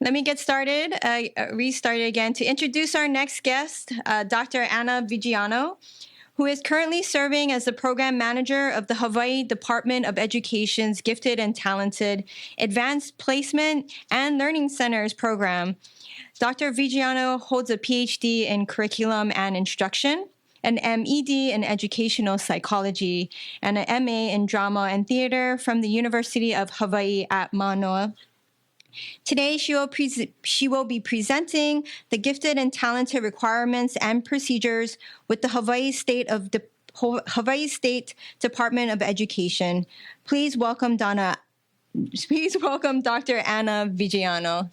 Let me get started, restart again to introduce our next guest, Dr. Anna Viggiano, who is currently serving as the program manager of the Hawaii Department of Education's Gifted and Talented Advanced Placement and Learning Centers program. Dr. Viggiano holds a PhD in Curriculum and Instruction, an MED in Educational Psychology, and an MA in Drama and Theater from the University of Hawaii at Manoa. Today, she will be presenting the gifted and talented requirements and procedures with the Hawaii State Department of Education. Please welcome Dr. Anna Viggiano.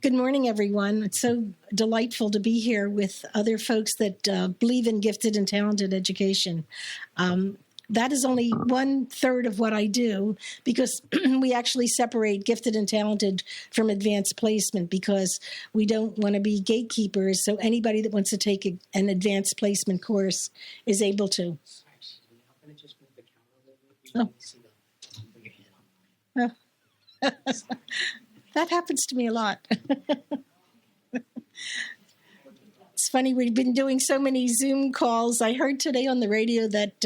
Good morning, everyone. It's so delightful to be here with other folks that believe in gifted and talented education. That is only 1/3 of what I do, because we actually separate gifted and talented from advanced placement, because we don't want to be gatekeepers. So anybody that wants to take an advanced placement course is able to. Oh. That happens to me a lot. It's funny, we've been doing so many Zoom calls. I heard today on the radio that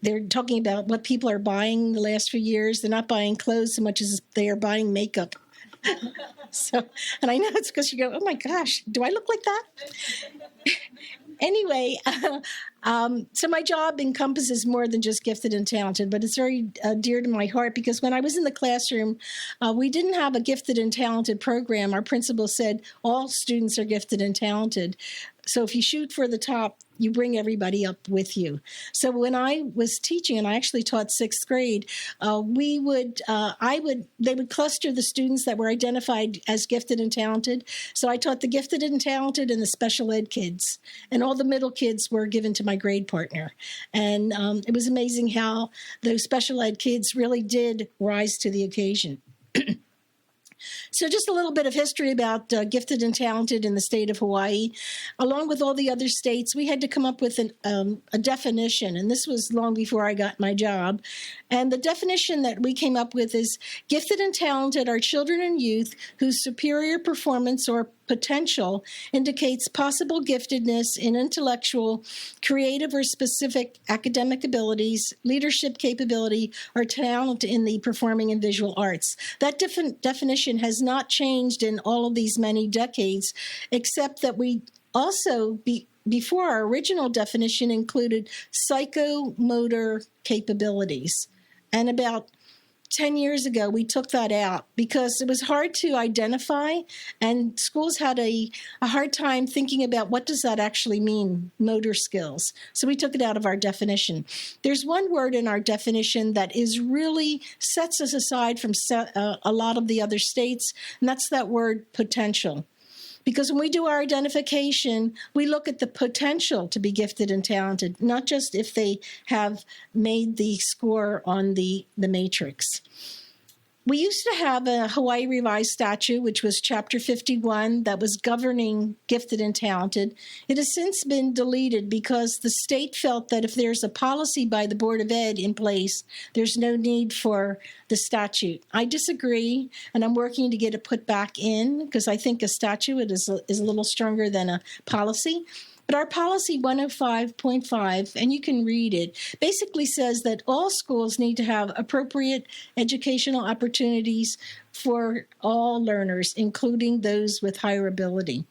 they're talking about what people are buying the last few years. They're not buying clothes so much as they are buying makeup. And I know it's because you go, oh my gosh, do I look like that? Anyway, so my job encompasses more than just gifted and talented, but it's very dear to my heart, because when I was in the classroom, we didn't have a gifted and talented program. Our principal said all students are gifted and talented. So if you shoot for the top, you bring everybody up with you. So when I was teaching, and I actually taught 6th grade, they would cluster the students that were identified as gifted and talented. So I taught the gifted and talented and the special ed kids, and all the middle kids were given to my grade partner. And it was amazing how those special ed kids really did rise to the occasion. So just a little bit of history about gifted and talented in the state of Hawaii. Along with all the other states, we had to come up with a definition, and this was long before I got my job. And the definition that we came up with is gifted and talented are children and youth whose superior performance or potential indicates possible giftedness in intellectual, creative, or specific academic abilities, leadership capability, or talent in the performing and visual arts. That definition has not changed in all of these many decades, except that we also, before our original definition, included psychomotor capabilities. And about 10 years ago, we took that out because it was hard to identify, and schools had a hard time thinking about what does that actually mean, motor skills. So we took it out of our definition. There's one word in our definition that is really sets us aside from a lot of the other states, and that's that word potential. Because when we do our identification, we look at the potential to be gifted and talented, not just if they have made the score on the matrix. We used to have a Hawaii Revised Statute, which was Chapter 51, that was governing gifted and talented. It has since been deleted because the state felt that if there's a policy by the Board of Ed in place, there's no need for the statute. I disagree, and I'm working to get it put back in because I think a statute is a little stronger than a policy. But our policy 105.5, and you can read it, basically says that all schools need to have appropriate educational opportunities for all learners, including those with higher ability.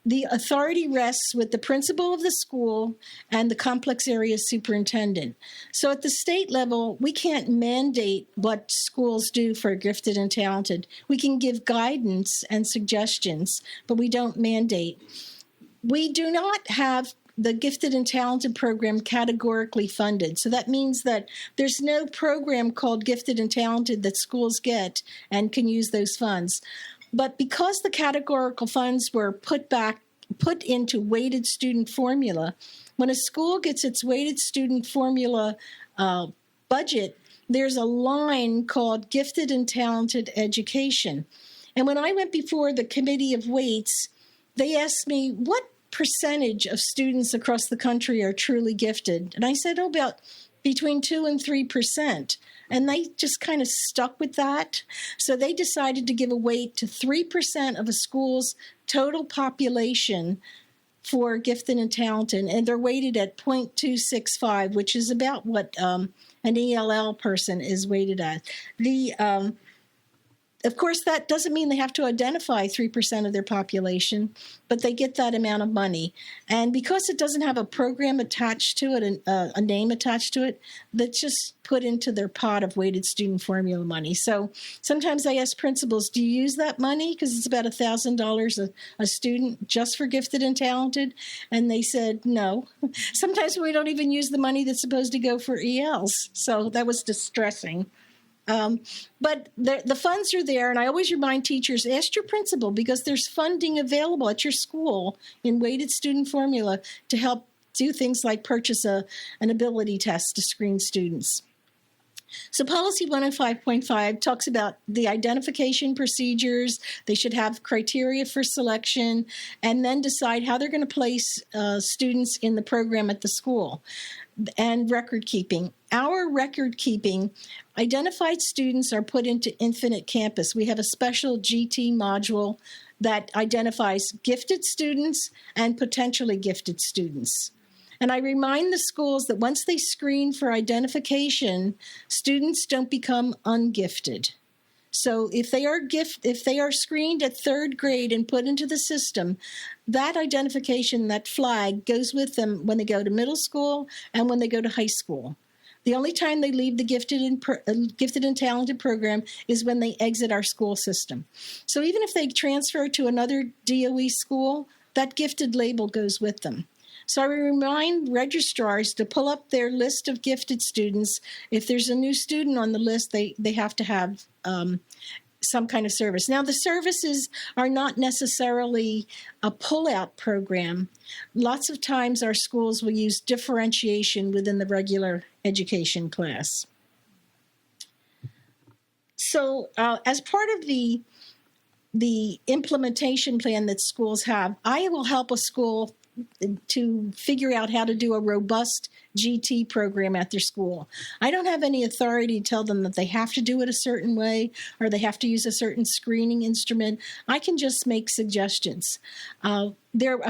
The authority rests with the principal of the school and the complex area superintendent. So at the state level, we can't mandate what schools do for gifted and talented. We can give guidance and suggestions, but we don't mandate. We do not have the gifted and talented program categorically funded. So that means that there's no program called gifted and talented that schools get and can use those funds. But because the categorical funds were put into weighted student formula, when a school gets its weighted student formula budget, there's a line called Gifted and Talented Education. And when I went before the Committee of Weights, they asked me, what percentage of students across the country are truly gifted? And I said, about between 2 and 3%. And they just kind of stuck with that. So they decided to give a weight to 3% of a school's total population for gifted and talented. And they're weighted at 0.265, which is about what an ELL person is weighted at. Of course, that doesn't mean they have to identify 3% of their population, but they get that amount of money. And because it doesn't have a program attached to it, a name attached to it, that's just put into their pot of weighted student formula money. So sometimes I ask principals, do you use that money? Because it's about $1,000 a student just for gifted and talented. And they said, no. Sometimes we don't even use the money that's supposed to go for ELs. So that was distressing. But the funds are there, and I always remind teachers, ask your principal, because there's funding available at your school in weighted student formula to help do things like purchase an ability test to screen students. So Policy 105.5 talks about the identification procedures. They should have criteria for selection, and then decide how they're going to place students in the program at the school. And record keeping. Our record keeping, identified students are put into Infinite Campus. We have a special GT module that identifies gifted students and potentially gifted students. And I remind the schools that once they screen for identification, students don't become ungifted. So if they are screened at third grade and put into the system, that identification, that flag, goes with them when they go to middle school and when they go to high school. The only time they leave the gifted and talented program is when they exit our school system. So even if they transfer to another DOE school, that gifted label goes with them. So I remind registrars to pull up their list of gifted students. If there's a new student on the list, they have to have some kind of service. Now, the services are not necessarily a pull-out program. Lots of times our schools will use differentiation within the regular education class. So as part of the implementation plan that schools have, I will help a school to figure out how to do a robust GT program at their school. I don't have any authority to tell them that they have to do it a certain way or they have to use a certain screening instrument. I can just make suggestions. A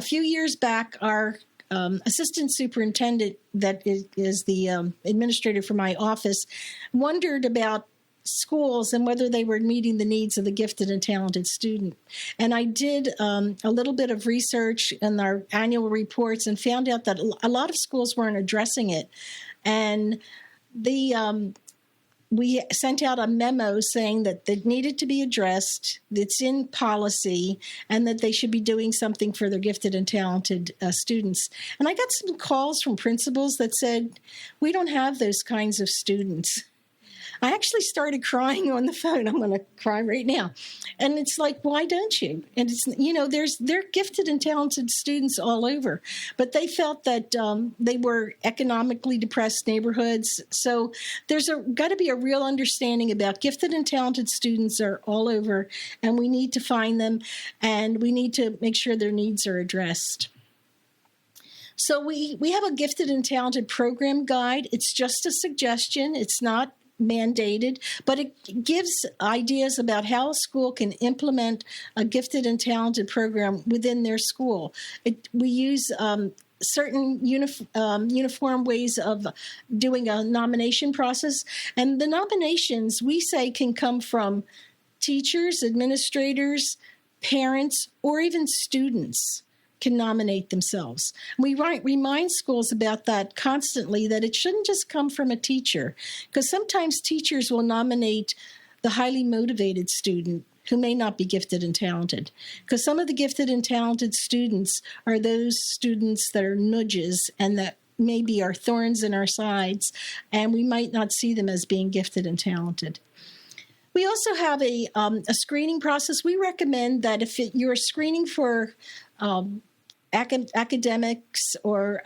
few years back, our assistant superintendent, that is the administrator for my office, wondered about schools and whether they were meeting the needs of the gifted and talented student. And I did a little bit of research in our annual reports and found out that a lot of schools weren't addressing it. And we sent out a memo saying that it needed to be addressed, it's in policy, and that they should be doing something for their gifted and talented students. And I got some calls from principals that said, we don't have those kinds of students. I actually started crying on the phone. I'm going to cry right now. And it's like, why don't you? And it's, they're gifted and talented students all over. But they felt that they were economically depressed neighborhoods. So there's got to be a real understanding about gifted and talented students are all over, and we need to find them, and we need to make sure their needs are addressed. So we have a gifted and talented program guide. It's just a suggestion. It's not mandated, but it gives ideas about how a school can implement a gifted and talented program within their school. We use certain uniform ways of doing a nomination process, and the nominations, we say, can come from teachers, administrators, parents, or even students can nominate themselves. We remind schools about that constantly, that it shouldn't just come from a teacher, because sometimes teachers will nominate the highly motivated student who may not be gifted and talented, because some of the gifted and talented students are those students that are nudges and that maybe are thorns in our sides, and we might not see them as being gifted and talented. We also have a screening process. We recommend that if you're screening for academics or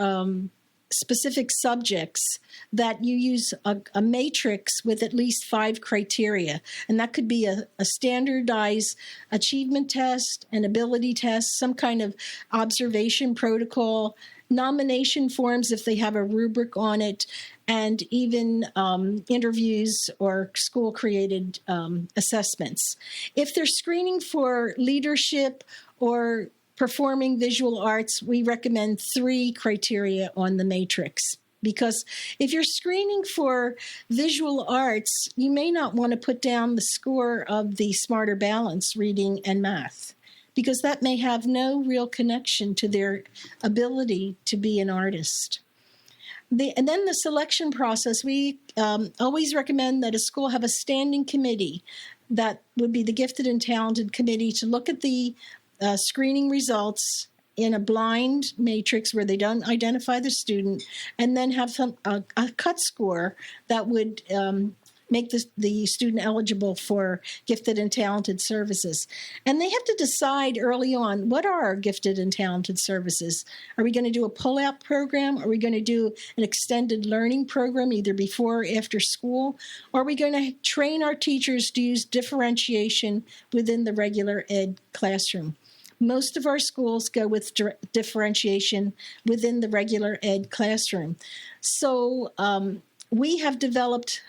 specific subjects, that you use a matrix with at least 5 criteria. And that could be a standardized achievement test, an ability test, some kind of observation protocol, nomination forms if they have a rubric on it, and even interviews or school-created assessments. If they're screening for leadership or performing visual arts, we recommend 3 criteria on the matrix. Because if you're screening for visual arts, you may not want to put down the score of the Smarter Balance, reading and math, because that may have no real connection to their ability to be an artist. And then the selection process, we always recommend that a school have a standing committee that would be the Gifted and Talented Committee to look at the screening results in a blind matrix where they don't identify the student, and then have a cut score that would make the student eligible for gifted and talented services. And they have to decide early on, what are our gifted and talented services? Are we going to do a pull-out program? Are we going to do an extended learning program, either before or after school? Or are we going to train our teachers to use differentiation within the regular ed classroom? Most of our schools go with differentiation within the regular ed classroom. So we have developed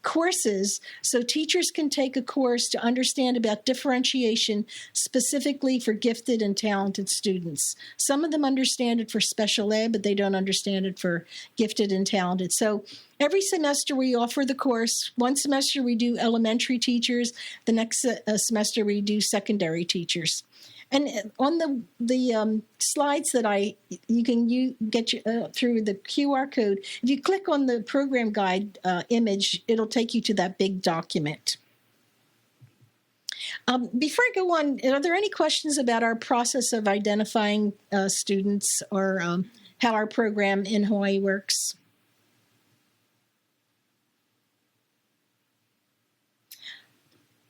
courses so teachers can take a course to understand about differentiation specifically for gifted and talented students. Some of them understand it for special ed, but they don't understand it for gifted and talented. So every semester we offer the course. One semester we do elementary teachers. The next semester we do secondary teachers. And on the slides that you can get through the QR code, if you click on the program guide image, it'll take you to that big document. Before I go on, are there any questions about our process of identifying students, or how our program in Hawaii works?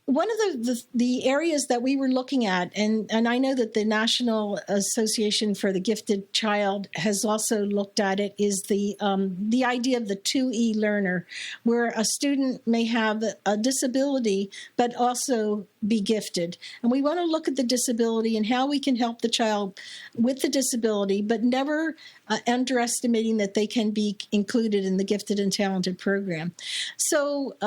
One of the areas that we were looking at, and I know that the National Association for the Gifted Child has also looked at it, is the idea of the 2E learner, where a student may have a disability but also be gifted. And we want to look at the disability and how we can help the child with the disability, but never underestimating that they can be included in the gifted and talented program. So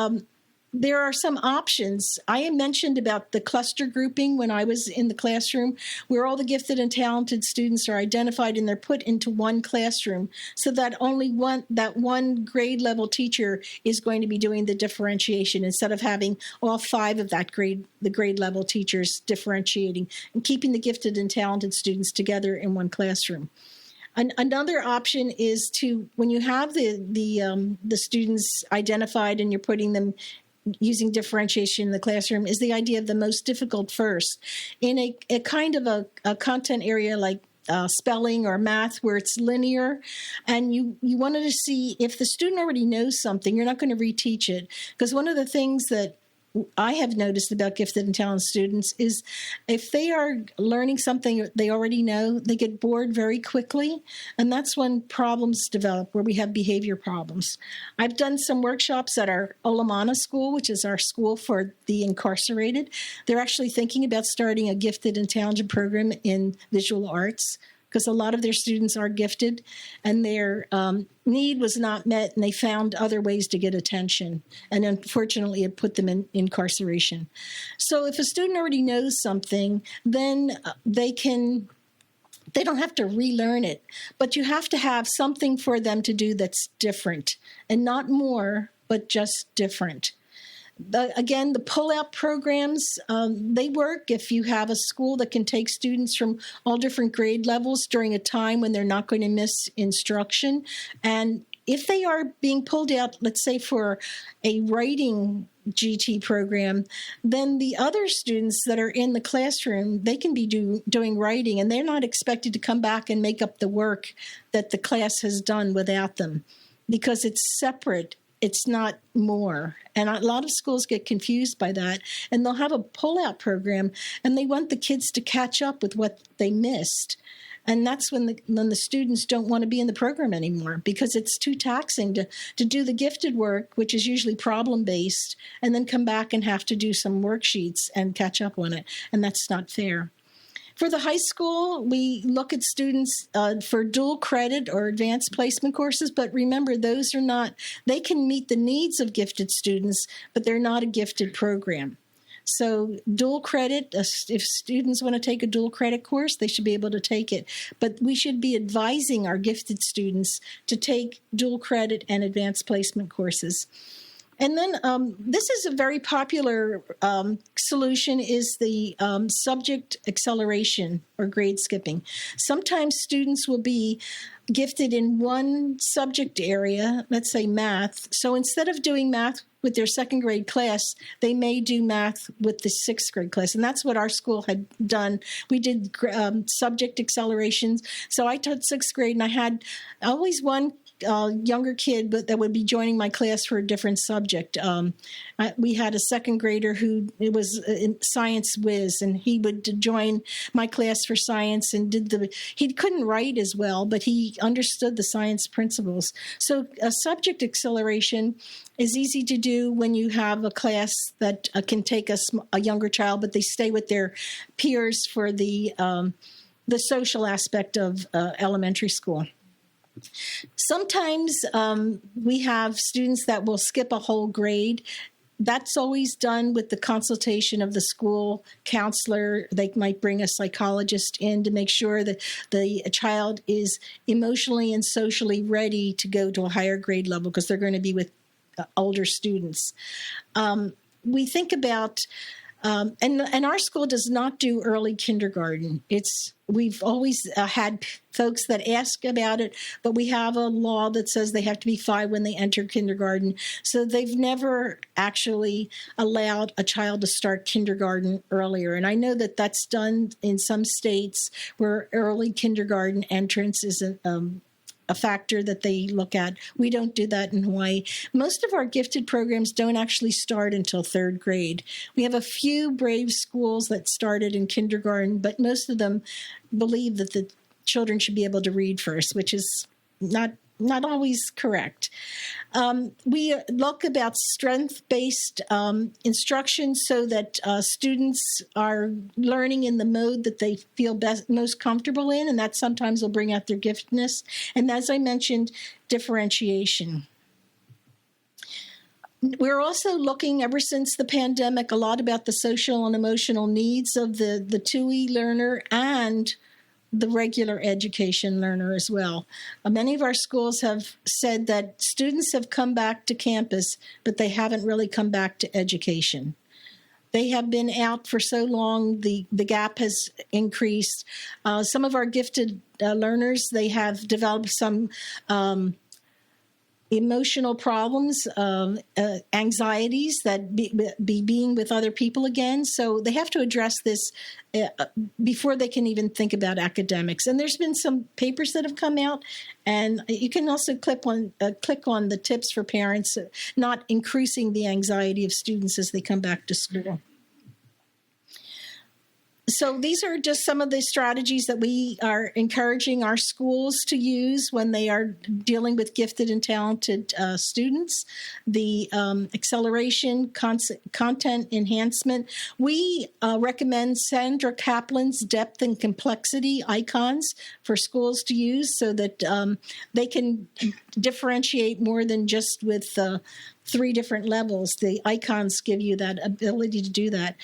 there are some options. I mentioned about the cluster grouping when I was in the classroom, where all the gifted and talented students are identified and they're put into one classroom, so that only one grade level teacher is going to be doing the differentiation, instead of having all 5 of the grade level teachers differentiating and keeping the gifted and talented students together in one classroom. Another option is to, when you have the students identified and you're putting them using differentiation in the classroom, is the idea of the most difficult first. In a kind of a content area like spelling or math, where it's linear, and you wanted to see if the student already knows something, you're not going to reteach it. Because one of the things that I have noticed about gifted and talented students is if they are learning something they already know, they get bored very quickly, and that's when problems develop, where we have behavior problems. I've done some workshops at our Olamana school, which is our school for the incarcerated. They're actually thinking about starting a gifted and talented program in visual arts, because a lot of their students are gifted and their need was not met, and they found other ways to get attention. And unfortunately, it put them in incarceration. So if a student already knows something, then they don't have to relearn it, but you have to have something for them to do that's different, and not more, but just different. Again, the pull-out programs, they work if you have a school that can take students from all different grade levels during a time when they're not going to miss instruction. And if they are being pulled out, let's say for a writing GT program, then the other students that are in the classroom, they can be doing writing, and they're not expected to come back and make up the work that the class has done without them, because it's separate. It's not more. And a lot of schools get confused by that. And they'll have a pull-out program, and they want the kids to catch up with what they missed. And that's when the students don't want to be in the program anymore, because it's too taxing to do the gifted work, which is usually problem-based, and then come back and have to do some worksheets and catch up on it. And that's not fair. For the high school, we look at students for dual credit or advanced placement courses, but remember, those are not, they can meet the needs of gifted students, but they're not a gifted program. So dual credit, if students want to take a dual credit course, they should be able to take it. But we should be advising our gifted students to take dual credit and advanced placement courses. And then this is a very popular solution, is the subject acceleration or grade skipping. Sometimes students will be gifted in one subject area, let's say math. So instead of doing math with their second grade class, they may do math with the sixth grade class. And that's what our school had done. We did subject accelerations. So I taught sixth grade, and I had always one younger kid, but that would be joining my class for a different subject. We had a second grader who was in science whiz, and he would join my class for science and he couldn't write as well, but he understood the science principles. So a subject acceleration is easy to do when you have a class that can take a younger child, but they stay with their peers for the social aspect of elementary school. Sometimes we have students that will skip a whole grade. That's always done with the consultation of the school counselor. They might bring a psychologist in to make sure that the child is emotionally and socially ready to go to a higher grade level, because they're going to be with older students. We think about and our school does not do early kindergarten. We've always had folks that ask about it, but we have a law that says they have to be 5 when they enter kindergarten. So they've never actually allowed a child to start kindergarten earlier. And I know that that's done in some states where early kindergarten entrance is a factor that they look at. We don't do that in Hawaii. Most of our gifted programs don't actually start until 3rd grade. We have a few brave schools that started in kindergarten, but most of them believe that the children should be able to read first, which is not always correct. We look about strength-based instruction so that students are learning in the mode that they feel most comfortable in, and that sometimes will bring out their giftedness. And as I mentioned, differentiation. We're also looking, ever since the pandemic, a lot about the social and emotional needs of the TUI learner and the regular education learner as well. Many of our schools have said that students have come back to campus, but they haven't really come back to education. They have been out for so long, the gap has increased. Some of our gifted learners, they have developed some emotional problems, anxieties that be being with other people again. So they have to address this before they can even think about academics. And there's been some papers that have come out, and you can also click on the tips for parents, not increasing the anxiety of students as they come back to school. So these are just some of the strategies that we are encouraging our schools to use when they are dealing with gifted and talented students. The acceleration, content enhancement. We recommend Sandra Kaplan's depth and complexity icons for schools to use so that they can differentiate more than just with 3 different levels. The icons give you that ability to do that.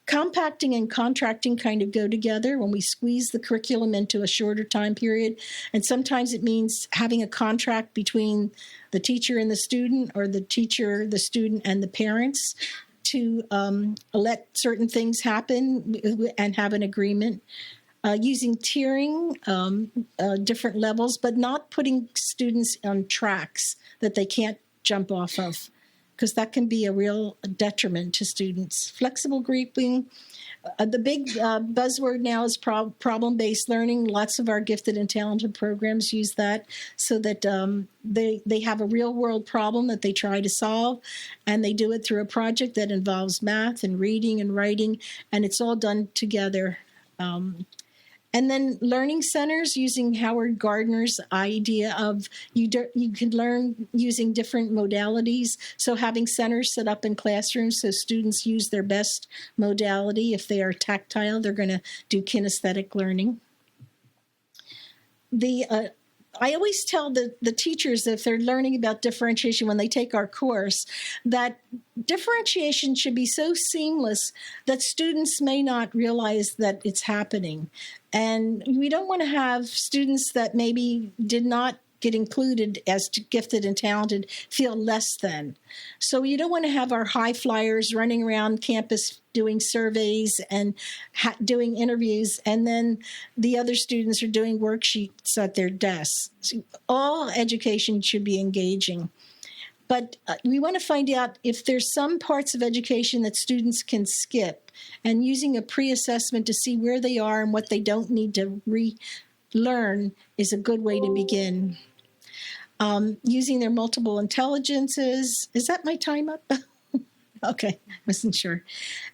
Compacting and contracting kind of go together when we squeeze the curriculum into a shorter time period. And sometimes it means having a contract between the teacher and the student, or the teacher, the student, and the parents to let certain things happen and have an agreement. Using tiering, different levels, but not putting students on tracks that they can't jump off of, because that can be a real detriment to students. Flexible grouping. The big buzzword now is problem-based learning. Lots of our gifted and talented programs use that so that they have a real-world problem that they try to solve, and they do it through a project that involves math and reading and writing, and it's all done together. And then learning centers, using Howard Gardner's idea of you can learn using different modalities. So having centers set up in classrooms so students use their best modality. If they are tactile, they're going to do kinesthetic learning. I always tell the teachers, if they're learning about differentiation when they take our course, that differentiation should be so seamless that students may not realize that it's happening. And we don't want to have students that maybe did not get included as gifted and talented feel less than. So you don't want to have our high flyers running around campus doing surveys and doing interviews, and then the other students are doing worksheets at their desks. So all education should be engaging. But we want to find out if there's some parts of education that students can skip, and using a pre-assessment to see where they are and what they don't need to relearn is a good way to begin. Using their multiple intelligences. Is that my time up? Okay, wasn't sure.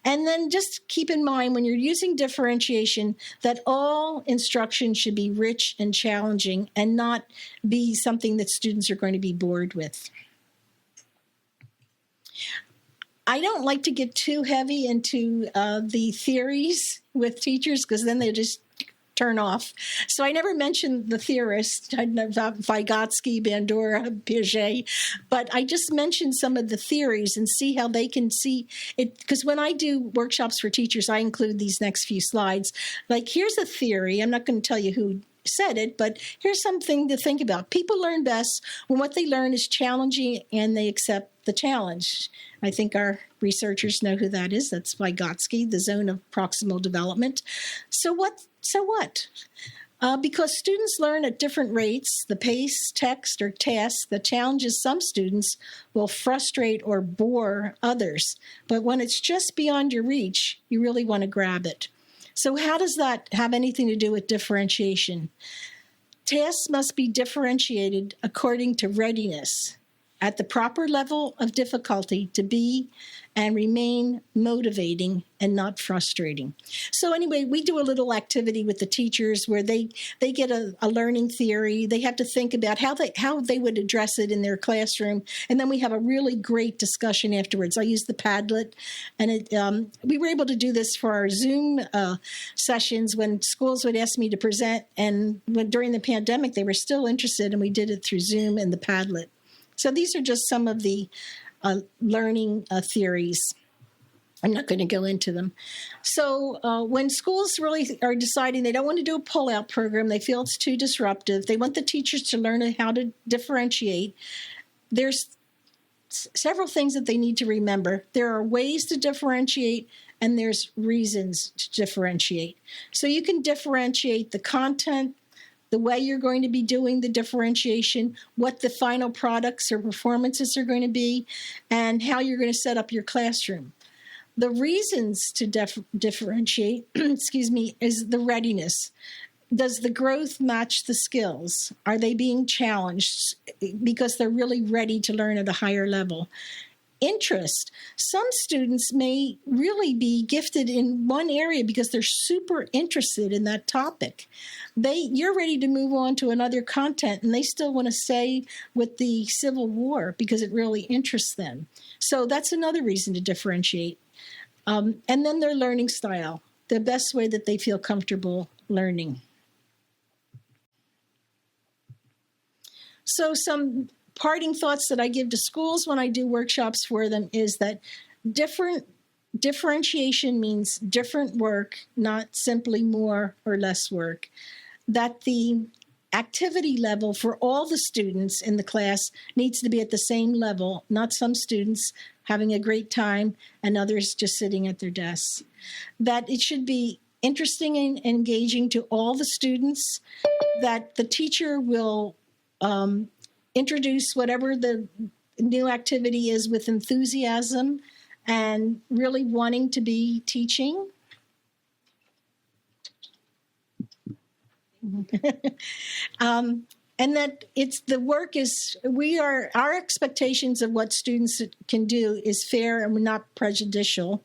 And then just keep in mind when you're using differentiation that all instruction should be rich and challenging and not be something that students are going to be bored with. I don't like to get too heavy into the theories with teachers because then they just turn off. So I never mentioned the theorists, Vygotsky, Bandura, Piaget, but I just mentioned some of the theories and see how they can see it. Because when I do workshops for teachers, I include these next few slides. Like, here's a theory. I'm not going to tell you who said it, but here's something to think about. People learn best when what they learn is challenging and they accept the challenge. I think our researchers know who that is. That's Vygotsky, the zone of proximal development. So what? Because students learn at different rates, the pace, text, or task that challenges some students will frustrate or bore others. But when it's just beyond your reach, you really want to grab it. So how does that have anything to do with differentiation? Tasks must be differentiated according to readiness at the proper level of difficulty to be and remain motivating and not frustrating. So anyway, we do a little activity with the teachers where they get a learning theory. They have to think about how they would address it in their classroom. And then we have a really great discussion afterwards. I use the Padlet, and we were able to do this for our Zoom sessions when schools would ask me to present. And during the pandemic, they were still interested, and we did it through Zoom and the Padlet. So these are just some of the learning theories. I'm not going to go into them. So when schools really are deciding they don't want to do a pull-out program, they feel it's too disruptive, they want the teachers to learn how to differentiate, there's several things that they need to remember. There are ways to differentiate, and there's reasons to differentiate. So you can differentiate the content, the way you're going to be doing the differentiation, what the final products or performances are going to be, and how you're going to set up your classroom. The reasons to differentiate, is the readiness. Does the growth match the skills? Are they being challenged because they're really ready to learn at a higher level? Interest. Some students may really be gifted in one area because they're super interested in that topic. You're ready to move on to another content, and they still want to stay with the Civil War because it really interests them. So that's another reason to differentiate. And then their learning style, the best way that they feel comfortable learning. So some parting thoughts that I give to schools when I do workshops for them is that differentiation means different work, not simply more or less work. That the activity level for all the students in the class needs to be at the same level, not some students having a great time and others just sitting at their desks. That it should be interesting and engaging to all the students, that the teacher will introduce whatever the new activity is with enthusiasm and really wanting to be teaching. And that our expectations of what students can do is fair and not prejudicial.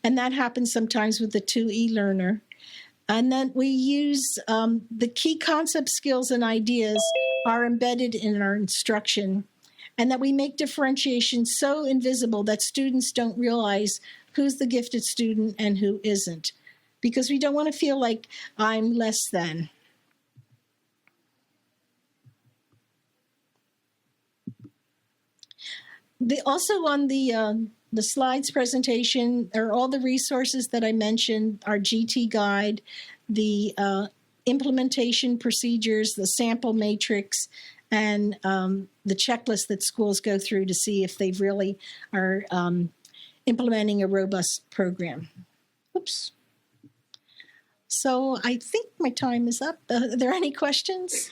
And that happens sometimes with the 2E learner. And then we use the key concept, skills, and ideas are embedded in our instruction, and that we make differentiation so invisible that students don't realize who's the gifted student and who isn't, because we don't want to feel like I'm less than. Also on the slides presentation are all the resources that I mentioned, our GT guide, the implementation procedures, the sample matrix, and the checklist that schools go through to see if they really are implementing a robust program. Oops. So I think my time is up. Are there any questions?